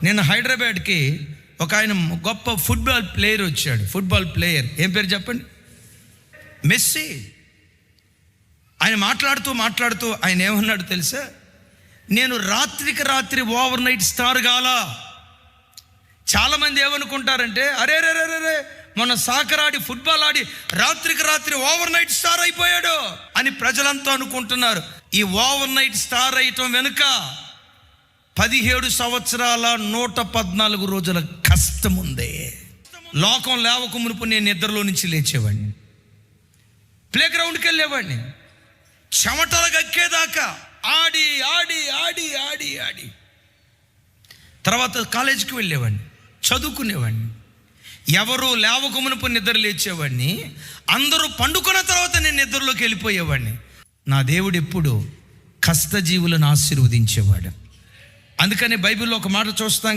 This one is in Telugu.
నేను హైదరాబాద్కి ఒక ఆయన గొప్ప ఫుట్బాల్ ప్లేయర్ వచ్చాడు. ఫుట్బాల్ ప్లేయర్ ఏం పేరు చెప్పండి? మెస్సీ. ఆయన మాట్లాడుతూ ఆయన ఏమన్నాడు తెలుసా? నేను రాత్రికి రాత్రి ఓవర్ నైట్ స్టార్ కాలా. చాలామంది ఏమనుకుంటారంటే అరే రే రే రే మొన్న సాకర్ ఆడి ఫుట్బాల్ ఆడి రాత్రికి రాత్రి ఓవర్ నైట్ స్టార్ అయిపోయాడు అని ప్రజలంతా అనుకుంటున్నారు. ఈ ఓవర్ నైట్ స్టార్ అయ్యటం వెనుక 17 సంవత్సరాల 114 రోజుల కష్టం ఉంది. లోకం లేవక మునుపు నేను నిద్రలో నుంచి లేచేవాడిని, ప్లే గ్రౌండ్కి వెళ్ళేవాడిని, చెమటలు గక్కేదాకా ఆడి ఆడి ఆడి ఆడి ఆడి తర్వాత కాలేజీకి వెళ్ళేవాడిని, చదువుకునేవాడిని. ఎవరు లేవక మునుపు నిద్ర లేచేవాడిని, అందరూ పండుకున్న తర్వాత నేను నిద్రలోకి వెళ్ళిపోయేవాడిని. నా దేవుడు ఎప్పుడు కష్టజీవులను ఆశీర్వదించేవాడు. అందుకని బైబిల్లో ఒక మాట చూస్తాం.